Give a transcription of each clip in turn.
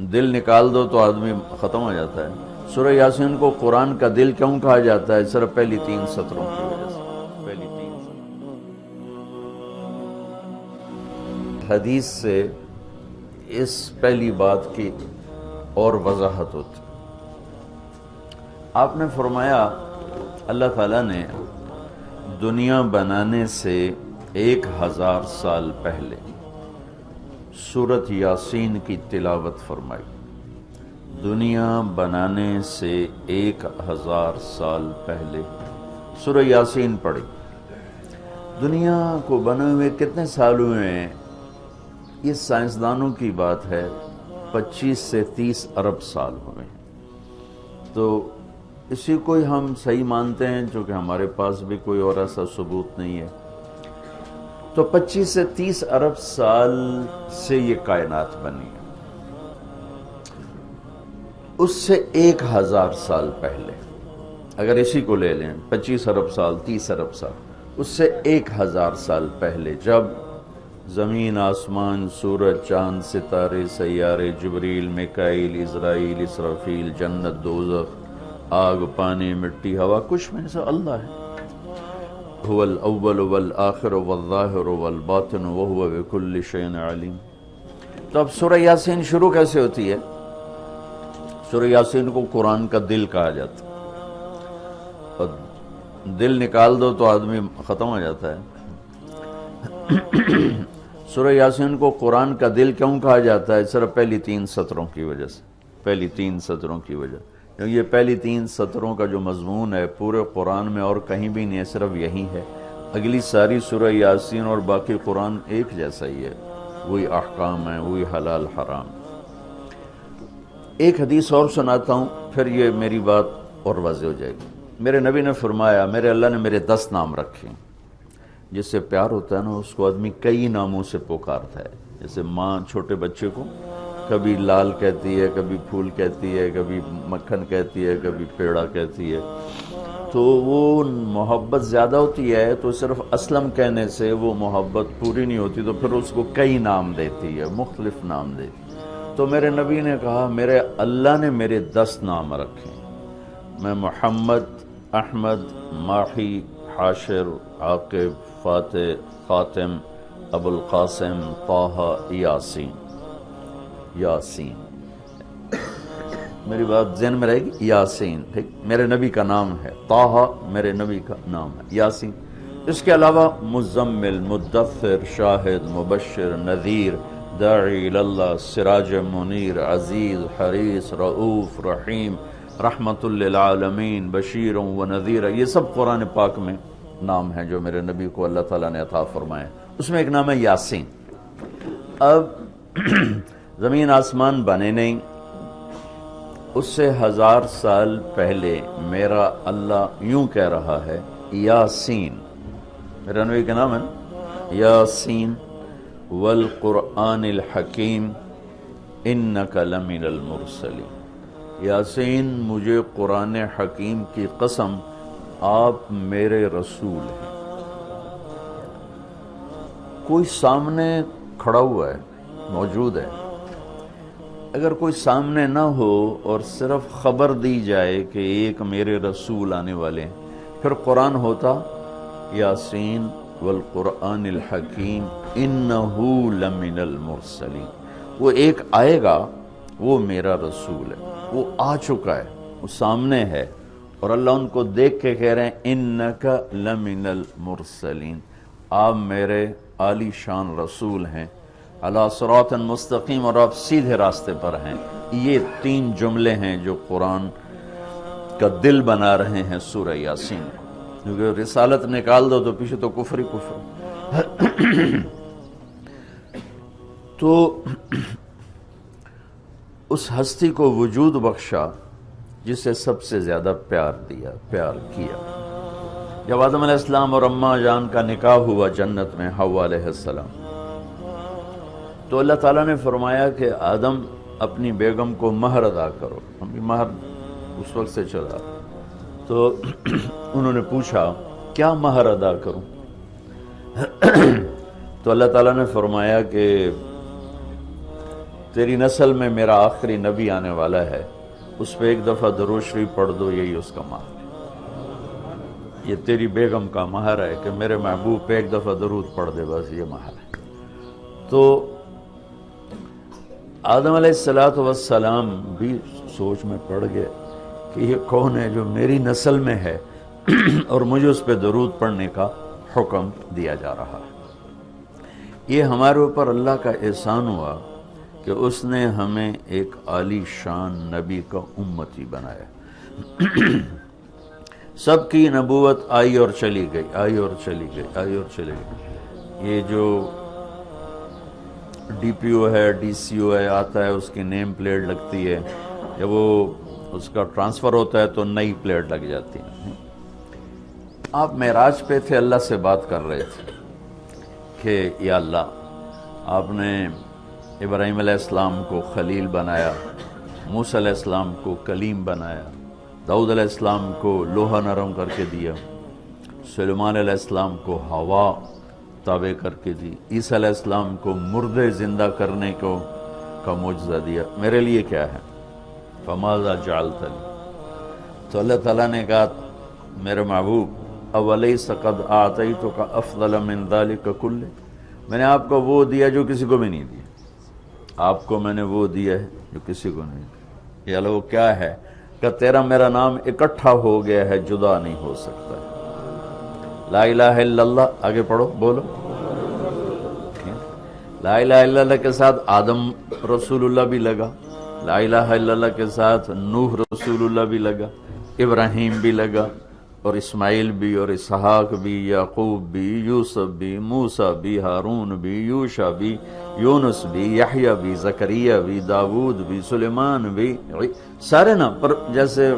دل نکال دو تو آدمی ختم ہو جاتا ہے۔ سورہ یاسین کو قرآن کا دل کیوں کہا جاتا ہے؟ صرف پہلی 3 سطروں کی وجہ سے۔ پہلی 3 حدیث سے اس پہلی بات کی اور وضاحت ہوتی۔ آپ نے فرمایا اللہ تعالیٰ نے دنیا بنانے سے 1000 سال پہلے سورۃ یاسین کی تلاوت فرمائی۔ دنیا بنانے سے 1000 سال پہلے سورہ یاسین پڑھی۔ دنیا کو بنے ہوئے کتنے سال ہوئے ہیں؟ یہ سائنسدانوں کی بات ہے، 25 سے 30 ارب سال ہوئے ہیں۔ تو اسی کو ہی ہم صحیح مانتے ہیں، چونکہ ہمارے پاس بھی کوئی اور ایسا ثبوت نہیں ہے۔ تو 25 سے 30 ارب سال سے یہ کائنات بنی ہے۔ اس سے 1000 سال پہلے اگر اسی کو لے لیں، 25 ارب سال 30 ارب سال، اس سے 1000 سال پہلے جب زمین، آسمان، سورج، چاند، ستارے، سیارے، جبریل، میکائیل، عزرائیل، اسرافیل، جنت، دوزخ، آگ، پانی، مٹی، ہوا، کچھ میں سے اللہ ہے۔ هو الاول والآخر والظاہر والباطن وهو بكل شيء علیم۔ تو اب سورہ یاسین شروع کیسے ہوتی ہے؟ سورہ یاسین کو قرآن کا دل کہا جاتا ہے، اور دل نکال دو تو آدمی ختم ہو جاتا ہے۔ سورہ یاسین کو قرآن کا دل کیوں کہا جاتا ہے؟ صرف پہلی 3 سطروں کی وجہ سے۔ پہلی 3 سطروں کی وجہ، کیونکہ یہ پہلی 3 سطروں کا جو مضمون ہے پورے قرآن میں اور کہیں بھی نہیں ہے، صرف یہی ہے۔ اگلی ساری سورہ یاسین اور باقی قرآن ایک جیسا ہی ہے، وہی احکام ہیں، وہی حلال حرام۔ ایک حدیث اور سناتا ہوں، پھر یہ میری بات اور واضح ہو جائے گی۔ میرے نبی نے فرمایا، میرے اللہ نے میرے 10 نام رکھے ہیں۔ جس سے پیار ہوتا ہے نا، اس کو آدمی کئی ناموں سے پکارتا ہے۔ جیسے ماں چھوٹے بچے کو کبھی لال کہتی ہے، کبھی پھول کہتی ہے، کبھی مکھن کہتی ہے، کبھی پیڑا کہتی ہے۔ تو وہ محبت زیادہ ہوتی ہے تو صرف اسلم کہنے سے وہ محبت پوری نہیں ہوتی، تو پھر اس کو کئی نام دیتی ہے، مختلف نام دیتی ہے۔ تو میرے نبی نے کہا، میرے اللہ نے میرے 10 نام رکھے، میں محمد، احمد، ماحی، حاشر، عاقب، فاتح، خاتم، ابو القاسم، طہ، یاسین۔ یاسین، میری بات ذہن میں رہے گی، یاسین ٹھیک میرے نبی کا نام ہے، طہ میرے نبی کا نام ہے، یاسین۔ اس کے علاوہ مزمل، مدثر، شاہد، مبشر، نذیر، داعی اللہ، سراج منیر، عزیز، حریص، رؤوف، رحیم، رحمت للعالمین، بشیر و نذیر، یہ سب قرآن پاک میں نام ہیں جو میرے نبی کو اللہ تعالیٰ نے عطا فرمائے۔ اس میں ایک نام ہے یاسین۔ اب زمین آسمان بنے نہیں، اس سے 1000 سال پہلے میرا اللہ یوں کہہ رہا ہے، یاسین، میرا نبی کا نام ہے یاسین، والقرآن الحکیم انک لمن المرسلین۔ یاسین، مجھے قرآن حکیم کی قسم، آپ میرے رسول ہیں۔ کوئی سامنے کھڑا ہوا ہے، موجود ہے۔ اگر کوئی سامنے نہ ہو اور صرف خبر دی جائے کہ ایک میرے رسول آنے والے ہیں، پھر قرآن ہوتا یاسین والقرآن الحکیم انہ لمن المرسلین۔ وہ ایک آئے گا، وہ میرا رسول ہے، وہ آ چکا ہے، وہ سامنے ہے، اور اللہ ان کو دیکھ کے کہہ رہے ہیں انک لمن المرسلین، آپ میرے عالی شان رسول ہیں، علی صراط مستقیم، اور آپ سیدھے راستے پر ہیں۔ یہ 3 جملے ہیں جو قرآن کا دل بنا رہے ہیں سورہ یاسین کو، کیونکہ رسالت نکال دو تو پیچھے تو کفر ہی کفر۔ تو اس ہستی کو وجود بخشا جسے سب سے زیادہ پیار دیا، پیار کیا۔ جب آدم علیہ السلام اور اماں جان کا نکاح ہوا جنت میں، حوا علیہ السلام، تو اللہ تعالیٰ نے فرمایا کہ آدم اپنی بیگم کو مہر ادا کرو۔ ہم بھی مہر اس وقت سے چلا، تو انہوں نے پوچھا کیا مہر ادا کروں؟ تو اللہ تعالیٰ نے فرمایا کہ تیری نسل میں میرا آخری نبی آنے والا ہے، اس پہ ایک دفعہ درود شریف پڑھ دو، یہی اس کا مہر ہے۔ یہ تیری بیگم کا مہر ہے کہ میرے محبوب پہ ایک دفعہ درود پڑھ دے، بس یہ مہر ہے۔ تو آدم علیہ السلام بھی سوچ میں پڑ گئے کہ یہ کون ہے جو میری نسل میں ہے اور مجھے اس پہ درود پڑھنے کا حکم دیا جا رہا ہے۔ یہ ہمارے اوپر اللہ کا احسان ہوا کہ اس نے ہمیں ایک عالی شان نبی کا امتی بنایا۔ سب کی نبوت آئی اور چلی گئی، آئی اور چلی گئی، آئی اور چلی گئی۔ یہ جو ڈی پی او ہے، ڈی سی او ہے، آتا ہے، اس کی نیم پلیٹ لگتی ہے، جب وہ اس کا ٹرانسفر ہوتا ہے تو نئی پلیٹ لگ جاتی ہے۔ آپ معراج پہ تھے، اللہ سے بات کر رہے تھے کہ یا اللہ، آپ نے ابراہیم علیہ السلام کو خلیل بنایا، موسیٰ علیہ السلام کو کلیم بنایا، داؤد علیہ السلام کو لوہا نرم کر کے دیا، سلیمان علیہ السلام کو ہوا تابع کر کے دی، عیسیٰ علیہ السلام کو مردے زندہ کرنے کا معجزہ دیا، میرے لیے کیا ہے؟ فماذا جعلت لی؟ تو اللہ تعالیٰ نے کہا میرے محبوب اولیس قد اعطیتک افضل من ذلک کلہ، میں نے آپ کو وہ دیا جو کسی کو بھی نہیں دیا، آپ کو میں نے وہ دیا ہے جو کسی کو نہیں دیا۔ یہ وہ کیا ہے کہ تیرا میرا نام اکٹھا ہو گیا ہے، جدا نہیں ہو سکتا ہے۔ لا الہ الا اللہ، آگے پڑھو، بولو۔ لا الہ الا اللہ کے ساتھ آدم رسول اللہ بھی لگا، لا الہ الا اللہ کے ساتھ نوح رسول اللہ بھی لگا، ابراہیم بھی لگا، اور اسماعیل بھی، اور اسحاق بھی، یعقوب بھی، یوسف بھی، موسیٰ بھی، ہارون بھی، یوشع بھی، یونس بھی، یحییٰ بھی، زکریا بھی، داود بھی، سلیمان بھی، سارے نا پر جیسے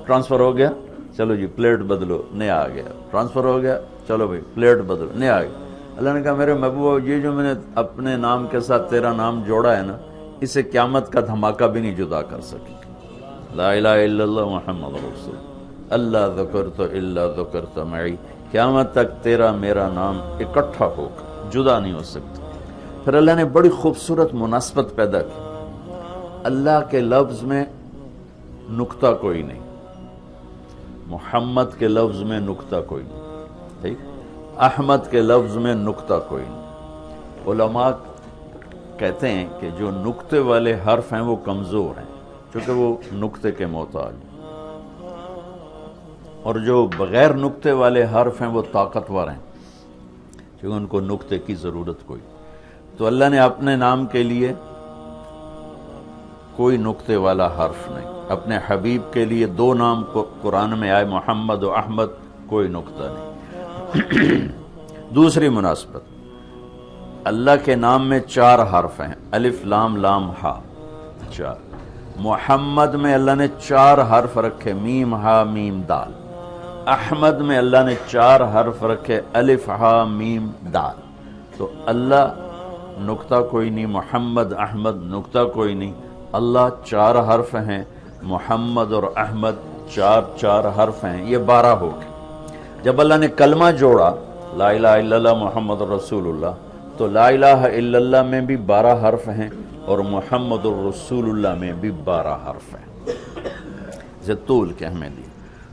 ٹرانسفر ہو گیا، چلو جی پلیٹ بدلو، نیا آ گیا، ٹرانسفر ہو گیا، چلو بھائی پلیٹ بدلو، نیا آ گیا۔ اللہ نے کہا میرے محبوب، یہ جو میں نے اپنے نام کے ساتھ تیرا نام جوڑا ہے نا، اسے قیامت کا دھماکہ بھی نہیں جدا کر سکے۔ لا الہ الا اللہ محمد رسول اللہ، ذکرت الا ذکرت معی، قیامت تک تیرا میرا نام اکٹھا ہوگا، جدا نہیں ہو سکتا۔ پھر اللہ نے بڑی خوبصورت مناسبت پیدا کی، اللہ کے لفظ میں نقطہ کوئی نہیں، محمد کے لفظ میں نقطہ کوئی نہیں، ٹھیک، احمد کے لفظ میں نقطہ کوئی نہیں۔ علماء کہتے ہیں کہ جو نقطے والے حرف ہیں وہ کمزور ہیں، چونکہ وہ نقطے کے محتاج ہیں، اور جو بغیر نقطے والے حرف ہیں وہ طاقتور ہیں، کیونکہ ان کو نقطے کی ضرورت کوئی۔ تو اللہ نے اپنے نام کے لیے کوئی نقطے والا حرف نہیں، اپنے حبیب کے لیے دو نام قرآن میں آئے، محمد و احمد، کوئی نقطہ نہیں۔ دوسری مناسبت، اللہ کے نام میں 4 حرف ہیں، الف لام لام ہا، 4۔ محمد میں اللہ نے 4 حرف رکھے، میم ہا میم دال۔ احمد میں اللہ نے 4 حرف رکھے، الف ہا میم دال۔ تو اللہ نقطہ کوئی نہیں، محمد احمد نقطہ کوئی نہیں، اللہ 4 حرف ہیں، محمد اور احمد 4 حرف ہیں، یہ 12 ہو گئے۔ جب اللہ نے کلمہ جوڑا لا الہ الا اللہ محمد رسول اللہ، تو لا الہ الا اللہ میں بھی 12 حرف ہیں اور محمد الرسول اللہ میں بھی 12 حرف ہیں، اسے طول کے ہمیں دی۔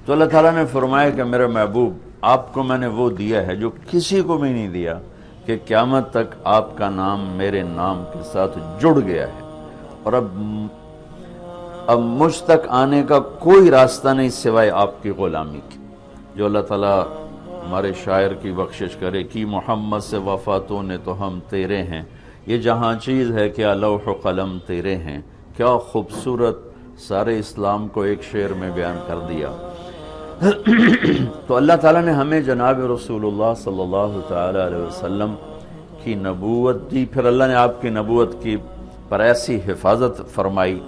تو اللہ تعالیٰ نے فرمایا کہ میرے محبوب، آپ کو میں نے وہ دیا ہے جو کسی کو بھی نہیں دیا، کہ قیامت تک آپ کا نام میرے نام کے ساتھ جڑ گیا ہے، اور اب مجھ تک آنے کا کوئی راستہ نہیں سوائے آپ کی غلامی کی۔ جو اللہ تعالیٰ ہمارے شاعر کی بخشش کرے کہ محمد سے وفاتوں نے تو ہم تیرے ہیں، یہ جہاں چیز ہے کیا لوح و قلم تیرے ہیں، کیا خوبصورت سارے اسلام کو ایک شعر میں بیان کر دیا۔ تو اللہ تعالیٰ نے ہمیں جناب رسول اللہ صلی اللہ تعالی علیہ وسلم کی نبوت دی، پھر اللہ نے آپ کی نبوت کی پر ایسی حفاظت فرمائی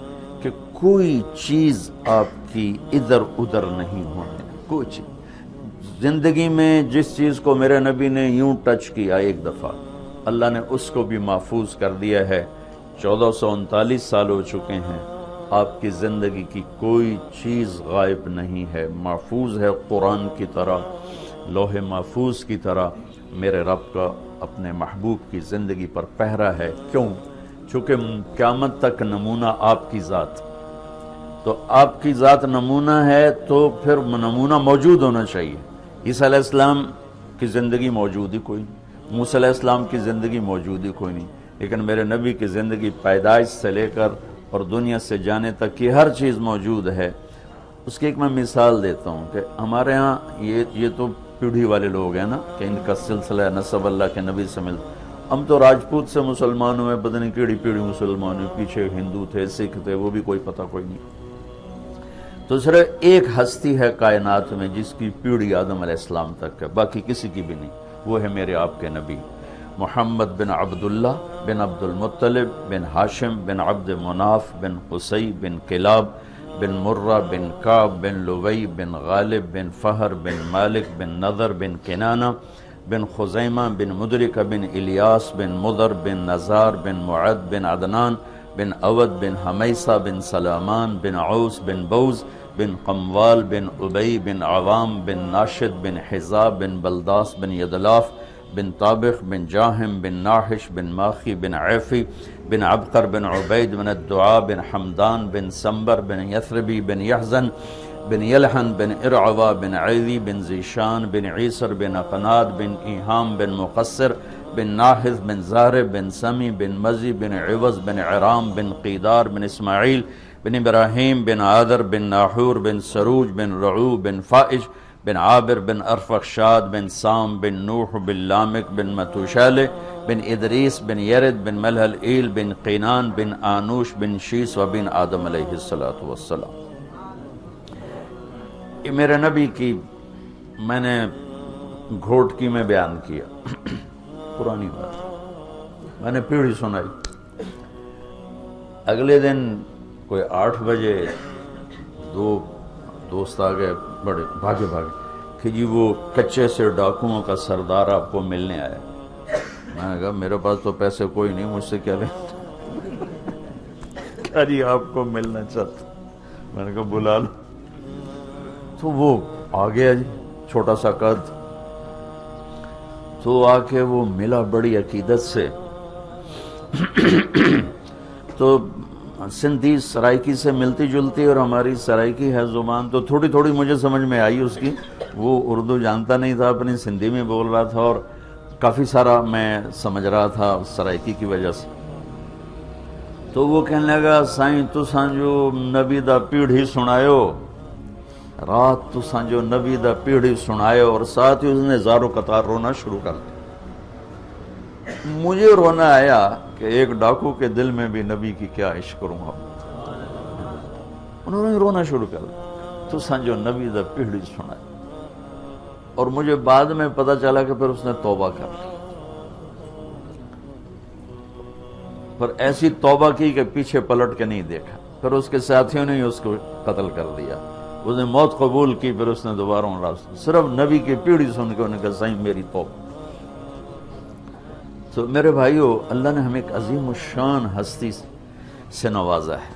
کہ کوئی چیز آپ کی ادھر ادھر نہیں ہونے، کوئی چیز زندگی میں جس چیز کو میرے نبی نے یوں ٹچ کیا ایک دفعہ، اللہ نے اس کو بھی محفوظ کر دیا ہے۔ 1439 سال ہو چکے ہیں، آپ کی زندگی کی کوئی چیز غائب نہیں ہے، محفوظ ہے، قرآن کی طرح، لوح محفوظ کی طرح میرے رب کا اپنے محبوب کی زندگی پر پہرا ہے۔ کیوں؟ چونکہ قیامت تک نمونہ آپ کی ذات، تو آپ کی ذات نمونہ ہے تو پھر نمونہ موجود ہونا چاہیے۔ عیسیٰ علیہ السلام کی زندگی موجود ہی کوئی نہیں، موسیٰ علیہ السلام کی زندگی موجود ہی کوئی نہیں، لیکن میرے نبی کی زندگی پیدائش سے لے کر اور دنیا سے جانے تک کی ہر چیز موجود ہے۔ اس کی ایک میں مثال دیتا ہوں کہ ہمارے ہاں یہ تو پیڑھی والے لوگ ہیں نا کہ ان کا سلسلہ نسب اللہ کے نبی سے ملتا۔ ہم تو راجپوت سے مسلمان ہوئے، پتہ نہیں کیڑی پیڑھی مسلمان ہوئے، پیچھے ہندو تھے، سکھ تھے، وہ بھی کوئی پتہ کوئی نہیں۔ تو صرف ایک ہستی ہے کائنات میں جس کی پیڑھی آدم علیہ السلام تک ہے، باقی کسی کی بھی نہیں، وہ ہے میرے آپ کے نبی محمد بن عبداللہ بن عبد المطلب بن ہاشم بن عبد مناف بن قصی بن کلاب بن مرہ بن کعب بن لوی بن غالب بن فہر بن مالک بن نضر بن کنانہ بن خزیمہ بن مدرکہ بن الیاس بن مضر بن نزار بن معد بن عدنان بن اود بن حمیسہ بن سلامان بن عوس بن بوز بن قموال بن ابی بن عوام بن ناشد بن حزاب بن بلداس بن یدلاف بن طابخ بن جاہم بن ناحش بن ماخی بن عیفی بن عبقر بن عبید بن الدعاء بن حمدان بن سمبر بن یثربی بن یحزن بن یلحن بن ارعوا بن عیدی بن زیشان بن عیسر بن اقناد بن ایہام بن مقصر بن ناحذ بن زارب بن سمی بن مزی بن عوض بن عرام بن قیدار بن اسماعیل بن ابراہیم بن عادر بن ناحور بن سروج بن رعو بن فائج بن عابر بن ارفخشاد بن سام بن نوح بن لامک بن متوشالہ بن ادریس بن یرد بن ملحل ایل بن قینان بن آنوش بن شیس و بن آدم علیہ السلام۔ یہ میرے نبی کی میں نے گھوٹکی میں بیان کیا، پرانی بات، میں نے پیڑھی سنائی۔ اگلے دن کوئی 8 بجے 2 دوست آ گئے، بڑے بھاگے کہ جی وہ کچے سے ڈاکوؤں کا سردار آپ کو ملنے آیا۔ میں نے کہا میرے پاس تو پیسے کوئی نہیں، مجھ سے کیا لیں؟ کہا جی آپ کو ملنا چاہتا۔ میں نے کہا بلا لو۔ تو وہ آ گیا جی، چھوٹا سا قد، تو آ کے وہ ملا بڑی عقیدت سے۔ تو سندھی سرائکی سے ملتی جلتی اور ہماری سرائکی ہے زبان، تو تھوڑی تھوڑی مجھے سمجھ میں آئی اس کی۔ وہ اردو جانتا نہیں تھا، اپنی سندھی میں بول رہا تھا اور کافی سارا میں سمجھ رہا تھا سرائکی کی وجہ سے۔ تو وہ کہنے لگا سائیں تساں جو نبی دا پیڑھی سنایو، رات تساں جو نبی دا پیڑھی سنایو، اور ساتھ ہی اس نے زارو قطار رونا شروع کر دیا۔ مجھے رونا آیا کہ ایک ڈاکو کے دل میں بھی نبی کی کیا عشق کروں گا۔ انہوں نے رونا شروع کر دیا، تساں جو نبی دا پیڑھی سنایو۔ اور مجھے بعد میں پتہ چلا کہ پھر اس نے توبہ کر لی، پر ایسی توبہ کی کہ پیچھے پلٹ کے نہیں دیکھا۔ پھر اس کے ساتھیوں نے اس کو قتل کر دیا، اس نے موت قبول کی، پھر اس نے دوبارہ صرف نبی کی پیڑھی سن کے انہوں نے کہا سائیں میری توبہ۔ تو میرے بھائیو، اللہ نے ہمیں ایک عظیم الشان ہستی سے نوازا ہے۔